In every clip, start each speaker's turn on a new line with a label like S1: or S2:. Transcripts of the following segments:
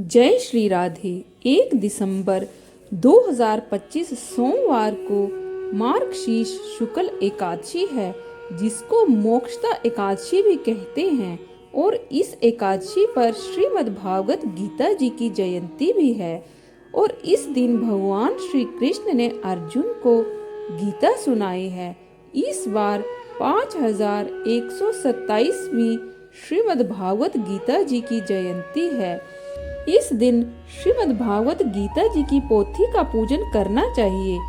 S1: जय श्री राधे। 1 दिसंबर 2025 सोमवार को मार्गशीर्ष शुक्ल एकादशी है, जिसको मोक्षदा एकादशी भी कहते हैं। और इस एकादशी पर श्रीमद् भागवत गीता जी की जयंती भी है। और इस दिन भगवान श्री कृष्ण ने अर्जुन को गीता सुनाई है। इस बार 5127वीं श्रीमद् भागवत गीता जी की जयंती है। इस दिन श्रीमद् भागवत गीता जी की पोथी का पूजन करना चाहिए।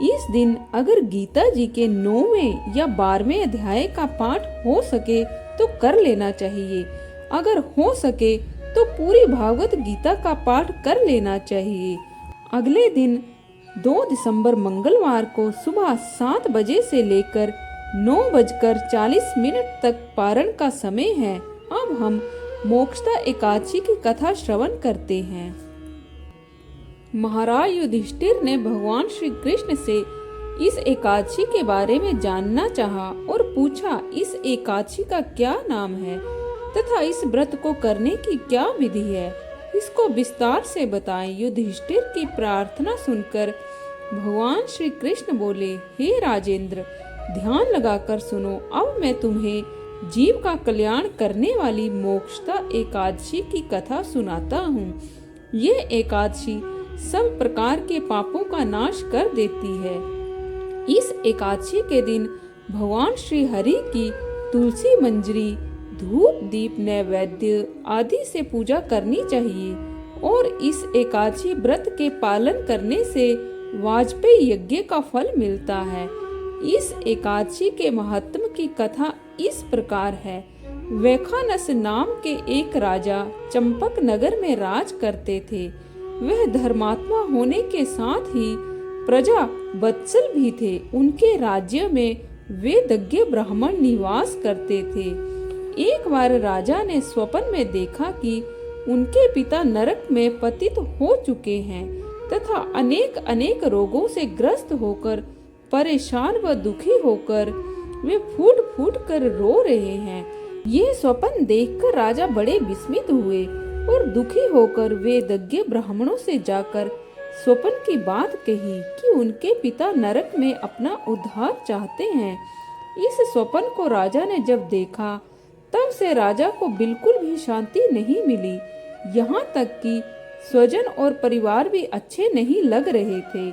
S1: इस दिन अगर गीता जी के 9वें या 12वें अध्याय का पाठ हो सके तो कर लेना चाहिए। अगर हो सके तो पूरी भागवत गीता का पाठ कर लेना चाहिए। अगले दिन 2 दिसंबर मंगलवार को सुबह 7 बजे से लेकर 9:40 तक पारण का समय है। अब हम मोक्षदा एकादशी की कथा श्रवण करते हैं। महाराज युधिष्ठिर ने भगवान श्री कृष्ण से इस एकादशी के बारे में जानना चाहा और पूछा, इस एकादशी का क्या नाम है तथा इस व्रत को करने की क्या विधि है, इसको विस्तार से बताएं। युधिष्ठिर की प्रार्थना सुनकर भगवान श्री कृष्ण बोले, हे राजेंद्र, ध्यान लगाकर सुनो। अब मैं तुम्हें जीव का कल्याण करने वाली मोक्षदा एकादशी की कथा सुनाता हूँ। ये एकादशी सब प्रकार के पापों का नाश कर देती है। इस एकादशी के दिन भगवान श्री हरि की तुलसी मंजरी, धूप, दीप, नैवेद्य आदि से पूजा करनी चाहिए। और इस एकादशी व्रत के पालन करने से वाजपेयी यज्ञ का फल मिलता है। इस एकादशी के महात्म की कथा इस प्रकार है। वैखानस नाम के एक राजा चंपक नगर में राज करते थे। वह धर्मात्मा होने के साथ ही प्रजा वत्सल भी थे। उनके राज्य में वेदज्ञ ब्राह्मण निवास करते थे। एक बार राजा ने स्वप्न में देखा कि उनके पिता नरक में पतित हो चुके हैं तथा अनेक अनेक रोगों से ग्रस्त होकर परेशान व दुखी होकर वे फूट फूट कर रो रहे हैं। ये स्वप्न देखकर राजा बड़े विस्मित हुए और दुखी होकर वेदज्ञ ब्राह्मणों से जाकर स्वप्न की बात कही कि उनके पिता नरक में अपना उद्धार चाहते हैं। इस स्वप्न को राजा ने जब देखा तब से राजा को बिल्कुल भी शांति नहीं मिली। यहाँ तक कि स्वजन और परिवार भी अच्छे नहीं लग रहे थे।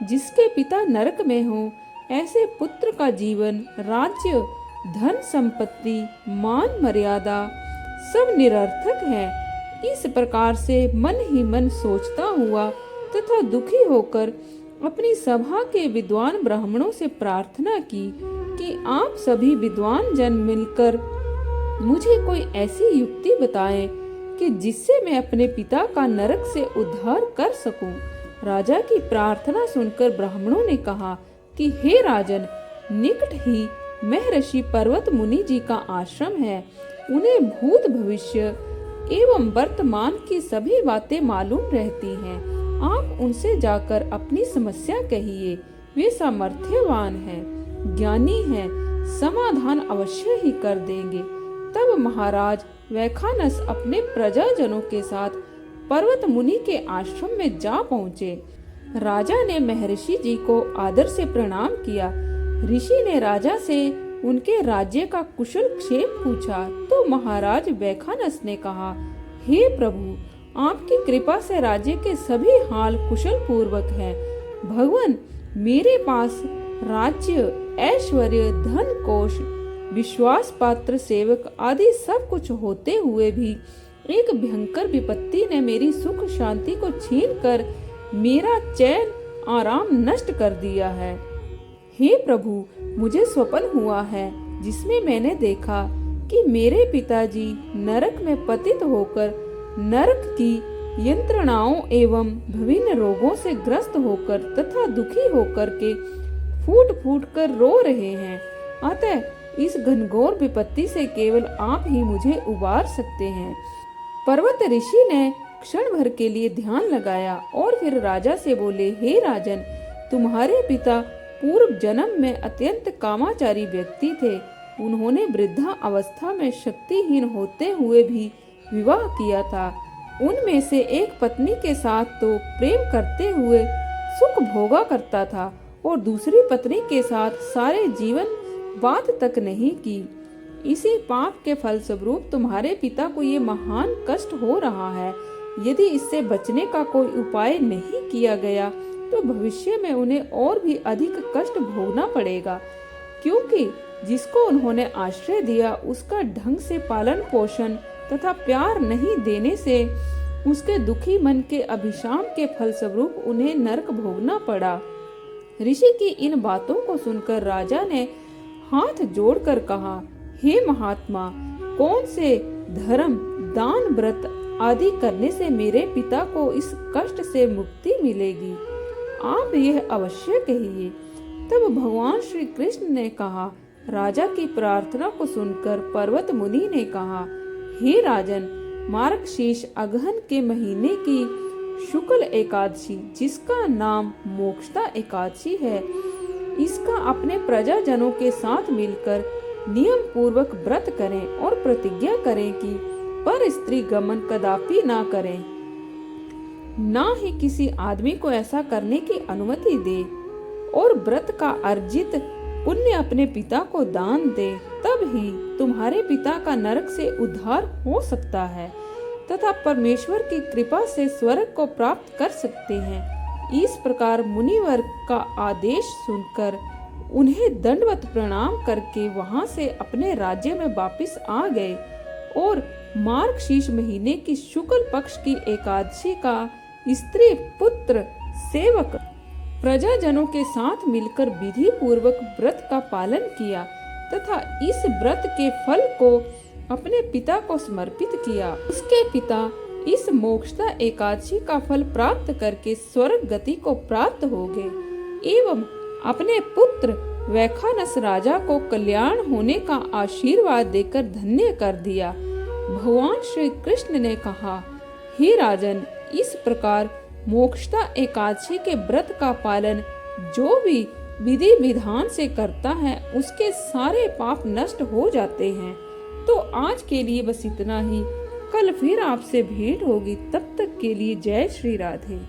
S1: जिसके पिता नरक में हो, ऐसे पुत्र का जीवन, राज्य, धन संपत्ति, मान मर्यादा सब निरर्थक है। इस प्रकार से मन ही मन सोचता हुआ तथा दुखी होकर अपनी सभा के विद्वान ब्राह्मणों से प्रार्थना की कि आप सभी विद्वान जन मिलकर मुझे कोई ऐसी युक्ति बताएं कि जिससे मैं अपने पिता का नरक से उद्धार कर सकूं। राजा की प्रार्थना सुनकर ब्राह्मणों ने कहा कि हे राजन, निकट ही महर्षि पर्वत मुनि जी का आश्रम है। उन्हें भूत भविष्य एवं वर्तमान की सभी बातें मालूम रहती हैं। आप उनसे जाकर अपनी समस्या कहिए। वे सामर्थ्यवान हैं, ज्ञानी हैं, समाधान अवश्य ही कर देंगे। तब महाराज वैखानस अपने प्रजाजनों के साथ पर्वत मुनि के आश्रम में जा पहुँचे। राजा ने महर्षि जी को आदर से प्रणाम किया। ऋषि ने राजा से उनके राज्य का कुशल क्षेम पूछा तो महाराज वैखानस ने कहा, हे प्रभु, आपकी कृपा से राज्य के सभी हाल कुशल पूर्वक हैं। भगवान, मेरे पास राज्य, ऐश्वर्य, धन कोश, विश्वास पात्र सेवक आदि सब कुछ होते हुए भी एक भयंकर विपत्ति ने मेरी सुख शांति को छीनकर मेरा चैन आराम नष्ट कर दिया है। हे प्रभु, मुझे स्वप्न हुआ है जिसमें मैंने देखा कि मेरे पिताजी नरक में पतित होकर नरक की यंत्रणाओं एवं विभिन्न रोगों से ग्रस्त होकर तथा दुखी होकर के फूट फूट कर रो रहे हैं। अतः इस घनघोर विपत्ति से केवल आप ही मुझे उबार सकते हैं। पर्वत ऋषि ने क्षण भर के लिए ध्यान लगाया और फिर राजा से बोले, हे राजन, तुम्हारे पिता पूर्व जन्म में अत्यंत कामाचारी व्यक्ति थे। उन्होंने वृद्धा अवस्था में शक्तिहीन होते हुए भी विवाह किया था। उनमें से एक पत्नी के साथ तो प्रेम करते हुए सुख भोगा करता था और दूसरी पत्नी के साथ सारे जीवन बात तक नहीं की। इसी पाप के फलस्वरूप तुम्हारे पिता को ये महान कष्ट हो रहा है। यदि इससे बचने का कोई उपाय नहीं किया गया तो भविष्य में उन्हें और भी अधिक कष्ट भोगना पड़ेगा, क्योंकि जिसको उन्होंने आश्रय दिया उसका ढंग से पालन पोषण तथा प्यार नहीं देने से उसके दुखी मन के अभिशाप के फलस्वरूप उन्हें नरक भोगना पड़ा। ऋषि की इन बातों को सुनकर राजा ने हाथ जोड़कर कहा, हे महात्मा, कौन से धर्म, दान, व्रत आदि करने से मेरे पिता को इस कष्ट से मुक्ति मिलेगी? आप यह अवश्य कहिए। तब भगवान श्री कृष्ण ने कहा। राजा की प्रार्थना को सुनकर पर्वत मुनि ने कहा, हे राजन, मार्गशीर्ष अगहन के महीने की शुक्ल एकादशी, जिसका नाम मोक्षदा एकादशी है, इसका अपने प्रजाजनों के साथ मिलकर नियम पूर्वक व्रत करें और प्रतिज्ञा करें कि पर स्त्री गमन कदापि ना करें, ना ही किसी आदमी को ऐसा करने की अनुमति दे और व्रत का अर्जित पुण्य अपने पिता को दान दे। तब ही तुम्हारे पिता का नरक से उद्धार हो सकता है तथा परमेश्वर की कृपा से स्वर्ग को प्राप्त कर सकते हैं। इस प्रकार मुनिवर का आदेश सुनकर उन्हें दंडवत प्रणाम करके वहां से अपने राज्य में वापस आ गए और मार्गशीर्ष महीने की शुक्ल पक्ष की एकादशी का स्त्री पुत्र सेवक प्रजाजनों के साथ मिलकर विधि पूर्वक व्रत का पालन किया तथा इस व्रत के फल को अपने पिता को समर्पित किया। उसके पिता इस मोक्षदा एकादशी का फल प्राप्त करके स्वर्ग गति को प्राप्त हो गए एवं अपने पुत्र वैखानस राजा को कल्याण होने का आशीर्वाद देकर धन्य कर दिया। भगवान श्री कृष्ण ने कहा, हे राजन, इस प्रकार मोक्षदा एकादशी के व्रत का पालन जो भी विधि विधान से करता है उसके सारे पाप नष्ट हो जाते हैं। तो आज के लिए बस इतना ही। कल फिर आपसे भेंट होगी। तब तक के लिए जय श्री राधे।